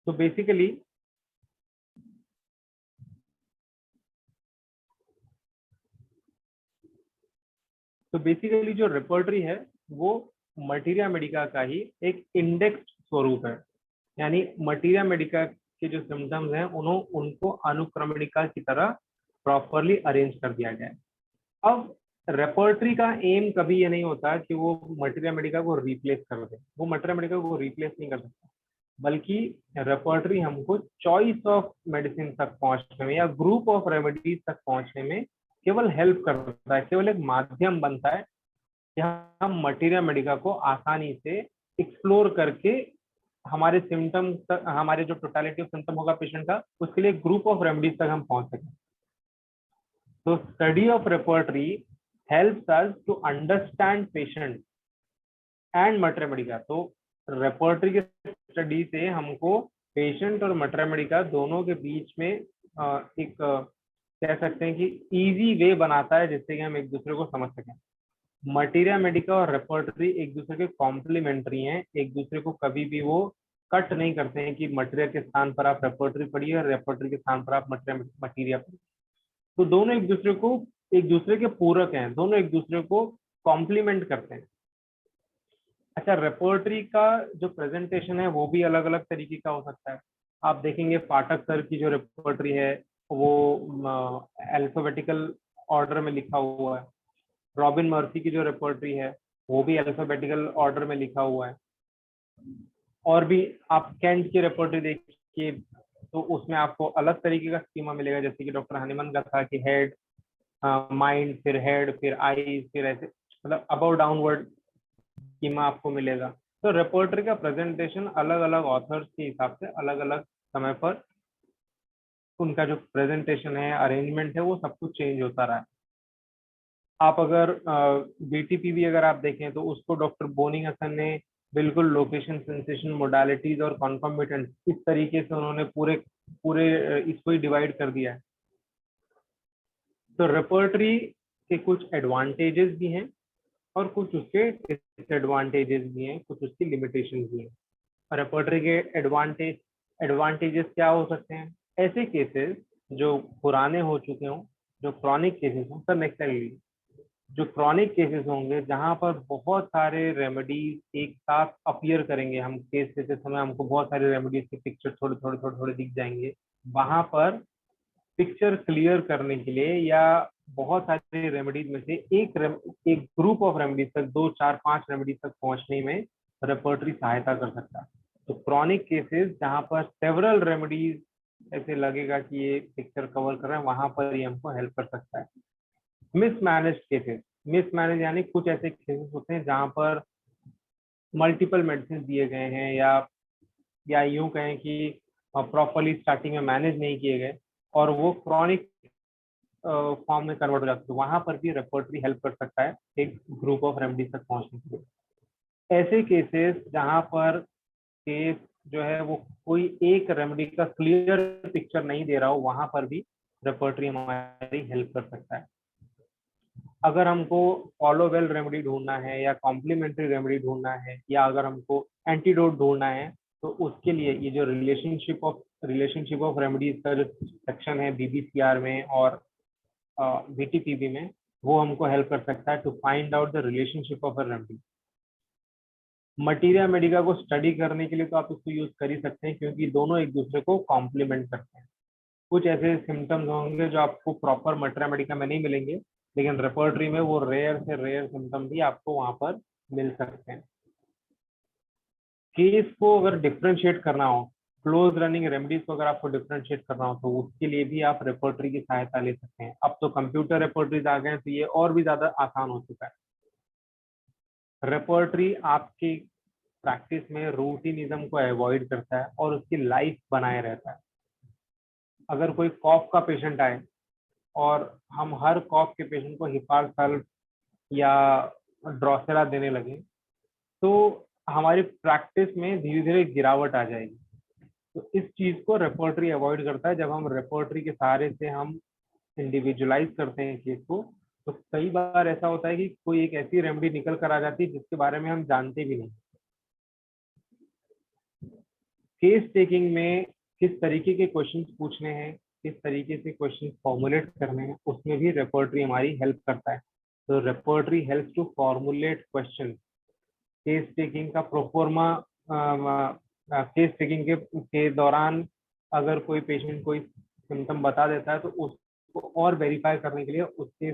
तो बेसिकली जो रेपर्टरी है वो मटीरिया मेडिका का ही एक इंडेक्स स्वरूप है। यानी मटीरिया मेडिका के जो सिम्टम्स हैं उनको अनुक्रमणिका की तरह प्रॉपरली अरेंज कर दिया गया है। अब रेपर्टरी का एम कभी ये नहीं होता कि वो मटीरिया मेडिका को रिप्लेस कर दे, वो मटीरिया मेडिका को रिप्लेस नहीं कर सकता, बल्कि रेपर्टरी हमको चॉइस ऑफ मेडिसिन तक पहुंचने में या ग्रुप ऑफ रेमेडीज तक पहुंचने में केवल हेल्प करता है, केवल एक माध्यम बनता है कि हम मटीरिया मेडिका को आसानी से एक्सप्लोर करके हमारे सिम्टम तक, हमारे जो टोटलिटी ऑफ सिम्टम होगा पेशेंट का, उसके लिए ग्रुप ऑफ रेमेडीज तक हम पहुंच सकें। तो study of repertory helps us to understand patient and materia medica. तो रेपर्टरी के स्टडी से हमको पेशेंट और मटीरिया मेडिका दोनों के बीच में एक कह सकते हैं कि इजी वे बनाता है जिससे कि हम एक दूसरे को समझ सकें। मटीरिया मेडिका और रेपर्टरी एक दूसरे के कॉम्प्लीमेंट्री हैं, एक दूसरे को कभी भी वो कट नहीं करते हैं कि मटीरिया के स्थान पर आप रेपर्टरी पढ़िए और रेपर्टरी के स्थान पर आप मटीरिया पढ़िए। तो दोनों एक दूसरे के पूरक हैं, दोनों एक दूसरे को कॉम्प्लीमेंट करते हैं। अच्छा, रेपर्टरी का जो प्रेजेंटेशन है वो भी अलग अलग तरीके का हो सकता है। आप देखेंगे पाठक सर की जो रेपर्टरी है वो अल्फाबेटिकल ऑर्डर में लिखा हुआ है। रॉबिन मर्फी की जो रेपर्टरी है वो भी अल्फाबेटिकल ऑर्डर में लिखा हुआ है। और भी आप कैंट की रेपर्टरी देखिए तो उसमें आपको अलग तरीके का स्कीमा मिलेगा, जैसे कि डॉक्टर हनीमन का था कि हेड, माइंड, फिर हेड, फिर आईज, फिर ऐसे मतलब अबव डाउनवर्ड स्कीमा आपको मिलेगा। तो रेपर्टरी का प्रेजेंटेशन अलग अलग ऑथर्स के हिसाब से अलग अलग समय पर उनका जो प्रेजेंटेशन है, अरेंजमेंट है, वो सब कुछ चेंज होता रहा है। आप अगर बीटीपीवी अगर आप देखें तो उसको डॉक्टर बोनिंग हसन ने बिल्कुल लोकेशन, सेंसेशन, मोडालिटीज और कॉन्कॉमिटेंट इस तरीके से उन्होंने पूरे पूरे इसको ही डिवाइड कर दिया है। तो रेपर्टरी के कुछ एडवांटेजेस भी हैं और कुछ उसके डिसएडवांटेजेस भी हैं, कुछ उसकी लिमिटेशंस भी हैं। रेपर्टरी के एडवांटेजेस क्या हो सकते हैं? ऐसे केसेस जो पुराने हो चुके हों, जो क्रॉनिक केसेस हों, सर नेक्स्ट स्लाइड, जो क्रॉनिक केसेस होंगे जहां पर बहुत सारे रेमेडीज एक साथ अपीयर करेंगे, हम केस लेते समय हमको बहुत सारे रेमेडीज के पिक्चर थोड़े थोड़े थोड़े थोड़े दिख जाएंगे, वहां पर पिक्चर क्लियर करने के लिए या बहुत सारे रेमेडीज में से एक ग्रुप ऑफ रेमेडीज तक, 2, 4, 5 रेमेडीज तक पहुंचने में रेपर्टरी सहायता कर सकता है। तो क्रॉनिक केसेस जहां पर सेवरल रेमेडीज ऐसे लगेगा कि ये पिक्चर कवर कर रहे हैं, वहां पर ये हमको हेल्प कर सकता है। मिसमैनेज केसेस, मिसमैनेज यानी कुछ ऐसे केसेस होते हैं जहां पर मल्टीपल मेडिसिन दिए गए हैं या यूं कहें कि प्रॉपरली स्टार्टिंग में मैनेज नहीं किए गए और वो क्रॉनिक फॉर्म में कन्वर्ट हो जाता है, तो वहां पर भी रेपर्टरी हेल्प कर सकता है एक ग्रुप ऑफ रेमेडीज तक पहुंचने के लिए। ऐसे केसेस जहां पर केस जो है वो कोई एक रेमेडी का क्लियर पिक्चर नहीं दे रहा हो, वहां पर भी रेपर्टरी हमारी हेल्प कर सकता है। अगर हमको फॉलो वेल रेमेडी ढूंढना है या कॉम्प्लीमेंट्री रेमेडी ढूंढना है या अगर हमको एंटीडोट ढूंढना है, तो उसके लिए ये जो रिलेशनशिप ऑफ रेमेडीज का जो सेक्शन है बीबीसीआर में और बीटीपीबी में, वो हमको हेल्प कर सकता है to find out the relationship of a remedy. Materia medica को स्टडी करने के लिए तो आप इसको यूज कर ही सकते हैं क्योंकि दोनों एक दूसरे को कॉम्प्लीमेंट करते हैं। कुछ ऐसे सिम्टम्स होंगे जो आपको प्रॉपर मटीरिया मेडिका में नहीं मिलेंगे, लेकिन रेपर्टरी में वो रेयर से रेयर सिम्टम भी आपको वहां पर मिल सकते हैं। केस को अगर डिफ्रेंशिएट करना हो, क्लोज रनिंग रेमेडीज को अगर आपको डिफ्रेंशिएट करना हो, तो उसके लिए भी आप रेपर्टरी की सहायता ले सकते हैं। अब तो कंप्यूटर रेपर्टरीज आ गए हैं तो ये और भी ज्यादा आसान हो चुका है। रेपर्टरी आपकी प्रैक्टिस में रूटीनिज्म को अवॉइड करता है और उसकी लाइफ बनाए रहता है। अगर कोई कॉफ का पेशेंट आए और हम हर कॉफ के पेशेंट को हिपार सल्फ या ड्रोसेरा देने लगे, तो हमारी प्रैक्टिस में धीरे धीरे गिरावट आ जाएगी। तो इस चीज को रेपर्टरी अवॉइड करता है। जब हम रेपर्टरी के सहारे से हम इंडिविजुअलाइज करते हैं केस को, तो कई बार ऐसा होता है कि कोई एक ऐसी रेमेडी निकल कर आ जाती है जिसके बारे में हम जानते भी नहीं। केस टेकिंग में किस तरीके के क्वेश्चंस पूछने हैं, किस तरीके से क्वेश्चन फॉर्मुलेट करने हैं, उसमें भी रेपर्टरी हमारी हेल्प करता है। तो repertory help to formulate question. Case taking का प्रोफोर्मा, केस टेकिंग के दौरान अगर कोई पेशेंट कोई सिम्टम बता देता है तो उसको और वेरीफाई करने के लिए उसके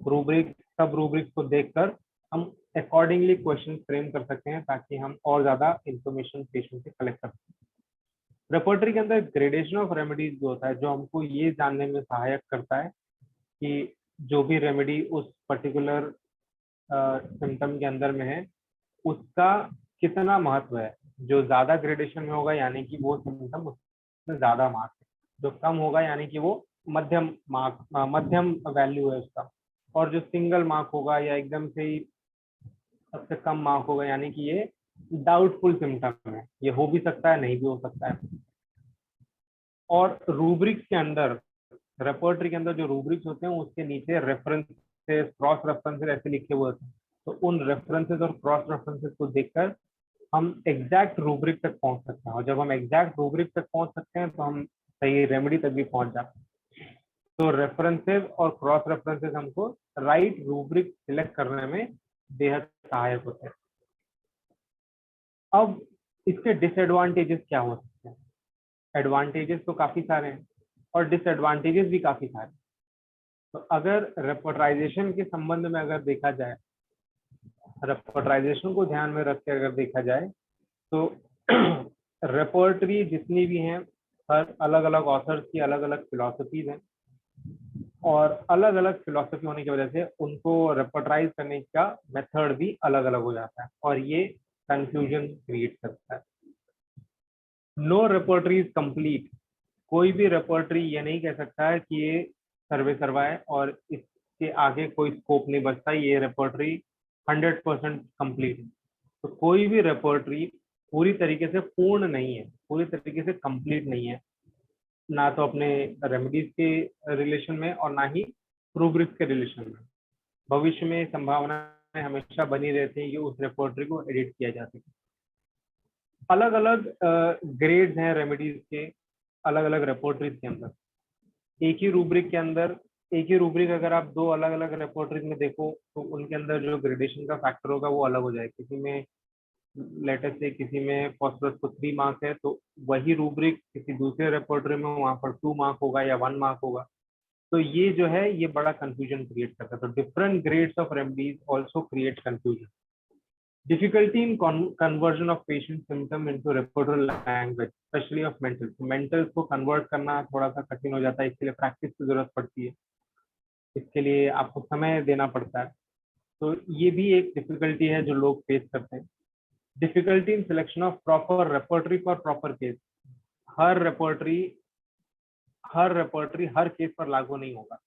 रूब्रिक सब रूब्रिक को देखकर हम अकॉर्डिंगली क्वेश्चन फ्रेम कर सकते हैं, ताकि हम और ज्यादा इंफॉर्मेशन पेशेंट से कलेक्ट कर सकते हैं। रेपर्टरी के अंदर ग्रेडेशन ऑफ रेमेडीज जो होता है, जो हमको ये जानने में सहायक करता है कि जो भी रेमेडी उस पर्टिकुलर सिम्टम के अंदर में है उसका कितना महत्व है। जो ज्यादा ग्रेडेशन में होगा यानी कि वो सिम्टम उसमें ज्यादा मार्क है, जो कम होगा यानी कि वो मध्यम मार्क, मध्यम वैल्यू है उसका, और जो सिंगल मार्क होगा या एकदम से ही सबसे कम मार्क होगा यानी कि ये डाउटफुल सिम्टम है, ये हो भी सकता है नहीं भी हो सकता है। और रूब्रिक्स के अंदर, रेपर्टरी के अंदर जो रूब्रिक्स होते हैं उसके नीचे रेफरेंसेस, क्रॉस रेफरेंसेस ऐसे लिखे हुए होते हैं। तो उन रेफरेंसेस और क्रॉस रेफरेंसेस को देखकर हम एग्जैक्ट रूब्रिक तक पहुंच सकते हैं, और जब हम एग्जैक्ट रूब्रिक तक पहुंच सकते हैं तो हम सही रेमेडी तक भी पहुंच जाते हैं। तो रेफरेंसेस और क्रॉस रेफरेंसेस हमको राइट रूब्रिक सिलेक्ट करने में बेहद सहायक होते हैं। अब इसके डिसएडवांटेजेस क्या हो सकते हैं? एडवांटेजेस तो काफी सारे हैं और डिसएडवांटेजेस भी काफी सारे हैं। तो अगर रेपर्टराइजेशन के संबंध में अगर देखा जाए, रेपर्टराइजेशन को ध्यान में रख के अगर देखा जाए तो रेपर्टरी जितनी भी हैं, हर अलग अलग ऑथर्स की अलग अलग फिलोसफीज हैं, और अलग अलग फिलोसफी होने की वजह से उनको रेपर्टराइज करने का मेथड भी अलग अलग हो जाता है, और ये कंफ्यूजन क्रिएट करता है। No repertory is complete. कोई भी रेपर्टरी ये नहीं कह सकता है कि ये सर्वे सर्वा है और इसके आगे कोई स्कोप नहीं बचता, ये रेपर्टरी 100% कंप्लीट है। तो कोई भी रेपर्टरी पूरी तरीके से पूर्ण नहीं है, पूरी तरीके से कंप्लीट नहीं है, ना तो अपने रेमेडीज के रिलेशन में और ना ही रूब्रिक्स के रिलेशन में। भविष्य में संभावनाएं हमेशा बनी रहती है कि उस रेपर्टरी को एडिट किया जा सके। अलग अलग ग्रेड्स हैं रेमेडीज के अलग अलग रेपर्टरीज के अंदर। एक ही रूब्रिक के अंदर, एक ही रूब्रिक अगर आप दो अलग अलग रेपर्टरीज में देखो तो उनके अंदर जो ग्रेडेशन का फैक्टर होगा वो अलग हो जाएगा। किसी में लेटेस्ट से किसी में फॉस्फोरस को 3 मार्क्स है तो वही रूब्रिक किसी दूसरे रेपर्टरी में वहां पर 2 मार्क होगा या 1 मार्क होगा। तो ये जो है ये बड़ा कंफ्यूजन क्रिएट करता है। तो different grades of remedies also create confusion. Difficulty in conversion of patient symptom into reportable language, especially of mental. तो मेंटल को कन्वर्ट करना थोड़ा सा कठिन हो जाता है, इसके लिए प्रैक्टिस की जरूरत पड़ती है, इसके लिए आपको समय देना पड़ता है। तो ये भी एक डिफिकल्टी है जो लोग फेस करते हैं। Difficulty in selection of proper repertory for proper case. Her repertory her case पर लागू नहीं होगा।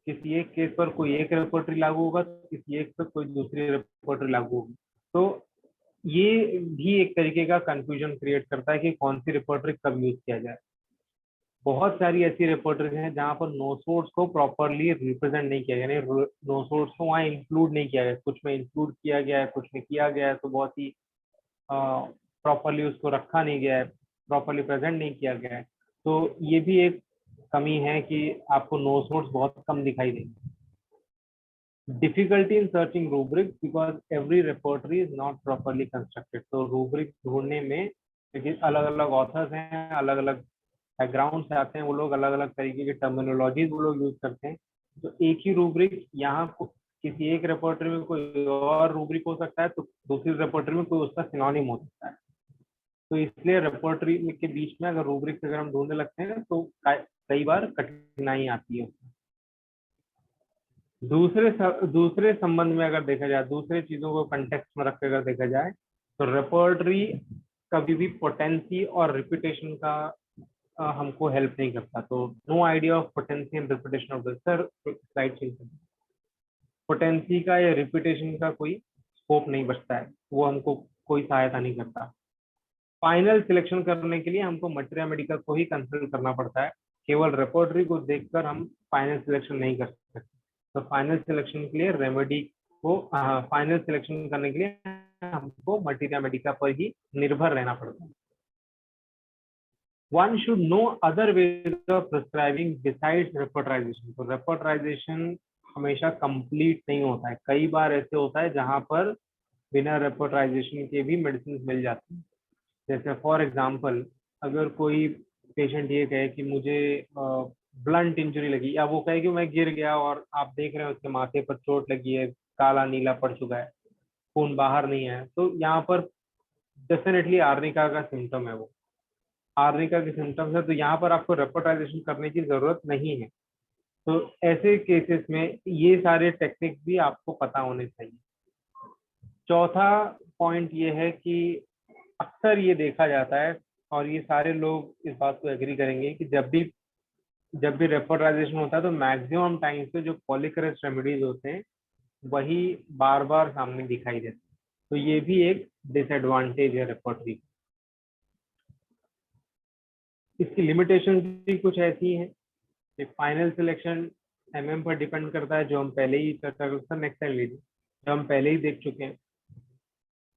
किसी एक केस पर कोई एक रेपर्टरी लागू होगा, किसी एक पर कोई दूसरी रेपर्टरी लागू होगी। तो ये भी एक तरीके का कंफ्यूजन क्रिएट करता है कि कौन सी रेपर्टरी कब यूज किया जाए। बहुत सारी ऐसी रेपर्टरीज हैं जहां पर नो सोर्स को प्रॉपरली रिप्रेजेंट नहीं किया गया, यानी नो सोर्स को वहाँ इंक्लूड नहीं किया गया। कुछ में इंक्लूड किया गया है, कुछ में किया गया है, तो बहुत ही प्रॉपरली उसको रखा नहीं गया है, प्रॉपरली प्रेजेंट नहीं किया गया है। तो ये भी एक कमी है कि आपको नो सोर्स बहुत कम दिखाई देंगे। Difficulty in searching rubric because every repertory is not properly constructed. तो रूब्रिक ढूंढने में, क्योंकि अलग अलग ऑथर्स हैं, अलग अलग बैकग्राउंड से आते हैं, वो लोग अलग अलग तरीके की टर्मिनोलॉजीज वो लोग यूज करते हैं। तो एक ही रूब्रिक यहाँ किसी एक रेपर्टरी में कोई और रूब्रिक हो सकता है, तो दूसरी रेपर्टरी में कोई उसका सिनोनिम हो सकता है। तो इसलिए रेपर्टरी के बीच में अगर रूब्रिक अगर हम ढूंढने लगते हैं तो कई बार कठिनाई आती है। दूसरे संबंध में अगर देखा जाए, दूसरे चीजों को कंटेक्स्ट में रख कर अगर देखा जाए, तो रेपर्टरी कभी भी पोटेंसी और रिपीटेशन का हमको हेल्प नहीं करता। तो no idea of potency and repetition of the sir, slide change. Potency का या रिपीटेशन का कोई स्कोप नहीं बचता है, वो हमको कोई सहायता नहीं करता। फाइनल सिलेक्शन करने के लिए हमको मटेरिया मेडिका को ही कंसल्ट करना पड़ता है। केवल रेपर्टरी को देखकर हम फाइनल सिलेक्शन नहीं कर सकते। तो फाइनल सिलेक्शन के लिए रेमेडी को फाइनल सिलेक्शन करने के लिए हमको मटेरिया मेडिका पर ही निर्भर रहना पड़ता है। One should know other ways of prescribing besides repertorisation. तो रेपर्टराइजेशन हमेशा कंप्लीट नहीं होता है, कई बार ऐसे होता है जहां पर बिना रेपर्टराइजेशन के भी मेडिसिन मिल जाती है। जैसे फॉर एग्जांपल, अगर कोई पेशेंट ये कहे कि मुझे ब्लंट इंजरी लगी, या वो कहे कि मैं गिर गया और आप देख रहे हैं उसके माथे पर चोट लगी है, काला नीला पड़ चुका है, खून बाहर नहीं है, तो यहाँ पर डेफिनेटली आर्निका का सिम्टम है, वो आर्निका के सिम्टम्स है, तो यहाँ पर आपको रेपर्टाइजेशन करने की जरूरत नहीं है। तो ऐसे केसेस में ये सारे टेक्निक भी आपको पता होने चाहिए। चौथा पॉइंट ये है कि अक्सर ये देखा जाता है, और ये सारे लोग इस बात को एग्री करेंगे, कि जब भी रेपर्टाइजेशन होता है तो मैक्सिमम टाइम पे जो पॉलीक्रेस्ट रेमेडीज होते हैं वही बार बार सामने दिखाई देते हैं। तो ये भी एक डिसएडवांटेज है रेपर्टरी की। इसकी लिमिटेशन भी कुछ ऐसी हैं कि फाइनल सिलेक्शन पर डिपेंड करता है, जो हम पहले ही चर्चा कर सकते। नेक्स्ट टाइम लीजिए, जो हम पहले ही देख चुके हैं।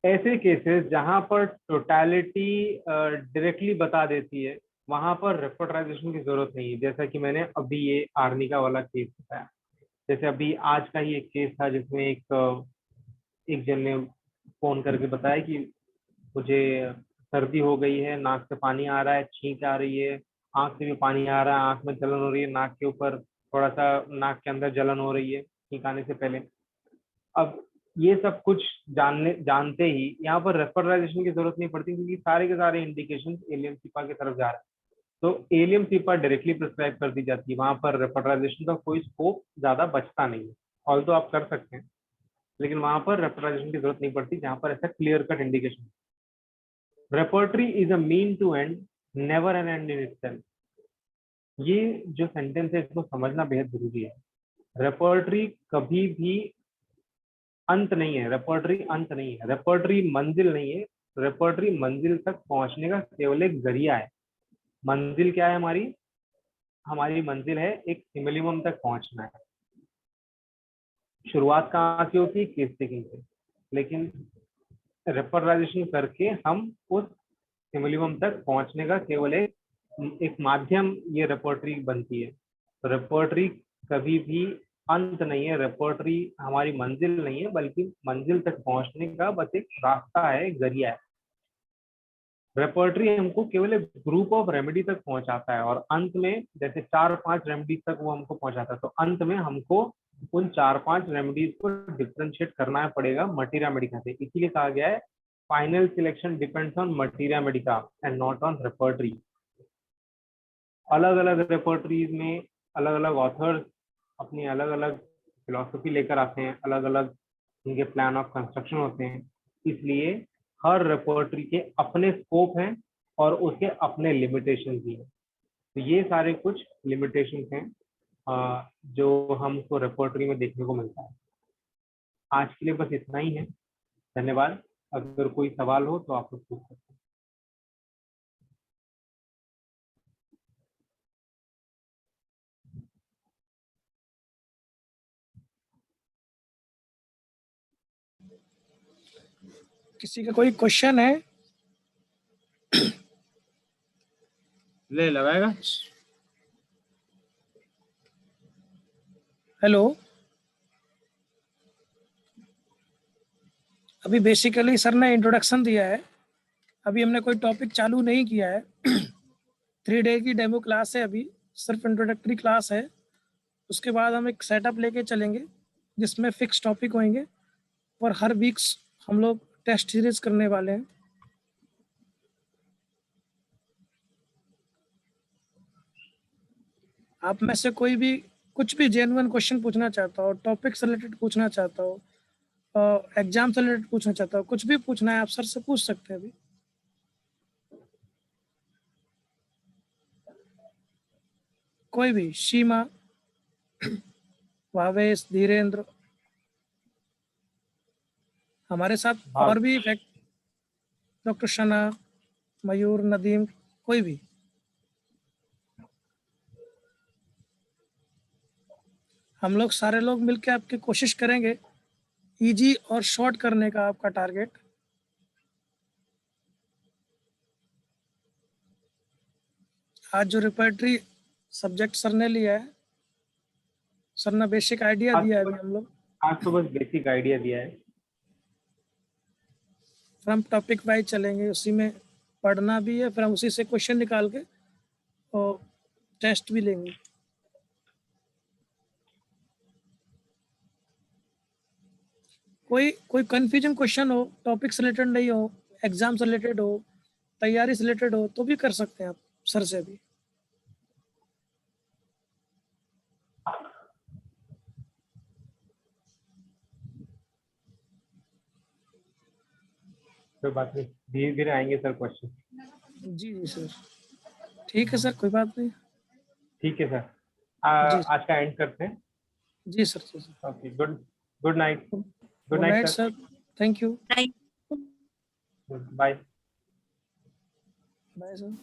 ऐसे केसेस जहां पर टोटालिटी डायरेक्टली बता देती है, वहां पर रेपर्टराइजेशन की जरूरत नहीं है। जैसा कि मैंने अभी ये आर्निका वाला केस बताया, जैसे अभी आज का ही एक केस था जिसमें एक जन ने फोन करके बताया कि मुझे सर्दी हो गई है, नाक से पानी आ रहा है, छींक आ रही है, आंख से भी पानी आ रहा है, आंख में जलन हो रही है, नाक के ऊपर थोड़ा सा नाक के अंदर जलन हो रही है छींक आने से पहले। अब ये सब कुछ जानते ही यहाँ पर रेफरलाइजेशन की जरूरत नहीं पड़ती, क्योंकि सारे के सारे इंडिकेशन एलियम सिपा की तरफ जा रहे हैं। तो एलियम सिपा डायरेक्टली प्रिस्क्राइब कर दी जाती है, वहां पर रेफरलाइजेशन का कोई स्कोप ज्यादा बचता नहीं है। ऑल तो आप कर सकते हैं, लेकिन वहां पर रेफरलाइजेशन की जरूरत नहीं पड़ती जहां पर ऐसा clear cut indication. Repertory is a mean to end, never an end in itself. ये जो सेंटेंस है इसको समझना बेहद जरूरी है। रेपर्टरी कभी भी अंत नहीं है, रेपर्टरी अंत नहीं है, रेपर्टरी मंजिल नहीं है। रेपर्टरी मंजिल तक पहुंचने का केवल एक जरिया है। मंजिल क्या है हमारी? हमारी मंजिल है एक सिमिलिमम तक पहुंचना है। शुरुआत कहाँ से होती है? केस टेकिंग से, लेकिन रेपर्टराइजेशन करके हम उस सिमिलिमम तक पहुंचने का केवल एक माध्यम ये रेपर्टरी बनती है। तो रेपर्टरी कभी भी अंत नहीं है, रेपर्टरी हमारी मंजिल नहीं है, बल्कि मंजिल तक पहुंचने का बस एक रास्ता है, एक जरिया है। रेपर्टरी हमको केवल एक ग्रुप ऑफ रेमेडी तक पहुंचाता है, और अंत में जैसे 4-5 रेमेडीज तक वो हमको पहुंचाता है, तो अंत में हमको उन 4-5 रेमेडीज को डिफ्रेंशिएट करना पड़ेगा मटीरिया मेडिका से। इसीलिए कहा गया है final selection depends on materia Medica and not on repertory. अलग अलग रेपर्टरीज में अलग अलग ऑथर्स अपनी अलग अलग फिलोसफी लेकर आते हैं, अलग अलग उनके प्लान ऑफ कंस्ट्रक्शन होते हैं। इसलिए हर रेपर्टरी के अपने स्कोप हैं और उसके अपने लिमिटेशन भी हैं। तो ये सारे कुछ लिमिटेशन हैं जो हमको रेपर्टरी में देखने को मिलता है। आज के लिए बस इतना ही है। धन्यवाद। अगर कोई सवाल हो तो आप लोग पूछ सकते हैं। किसी का कोई क्वेश्चन है? ले लगाएगा। हेलो, अभी बेसिकली सर ने इंट्रोडक्शन दिया है, अभी हमने कोई टॉपिक चालू नहीं किया है। 3 डे की डेमो क्लास है, अभी सिर्फ इंट्रोडक्टरी क्लास है। उसके बाद हम एक सेटअप लेके चलेंगे जिसमें फिक्स टॉपिक होंगे, और हर वीक्स हम लोग टेस्ट सीरीज करने वाले हैं। आप में से कोई भी कुछ भी जेन्युइन क्वेश्चन पूछना चाहता हो, टॉपिक से रिलेटेड पूछना चाहता हो, एग्जाम से रिलेटेड पूछना चाहता हो, कुछ भी पूछना है आप सर से पूछ सकते हैं अभी। कोई भी, सीमा, भावेश, धीरेन्द्र, हमारे साथ और भी डॉक्टर शना, मयूर, नदीम, कोई भी। हम लोग सारे लोग मिलकर आपकी कोशिश करेंगे इजी और शॉर्ट करने का आपका टारगेट। आज जो रिपर्टरी सब्जेक्ट सर ने लिया है, सर ने बेसिक आइडिया आज दिया है तो अभी हम लोग, आज तो बस बेसिक आइडिया दिया है। फिर हम टॉपिक वाइज चलेंगे, उसी में पढ़ना भी है, फिर हम उसी से क्वेश्चन निकाल के और टेस्ट भी लेंगे। कोई कंफ्यूजन क्वेश्चन हो, टॉपिक से रिलेटेड नहीं हो, एग्जाम से रिलेटेड हो, तैयारी से रिलेटेड हो, तो भी कर सकते हैं आप सर से भी। कोई बात नहीं, धीरे धीरे आएंगे सर क्वेश्चन। जी जी सर, ठीक है सर, कोई बात नहीं। ठीक है सर, जी आज का एंड करते हैं। जी सर, जी sir, okay, good night. Good good night night sir, sir, thank you, bye. Bye sir.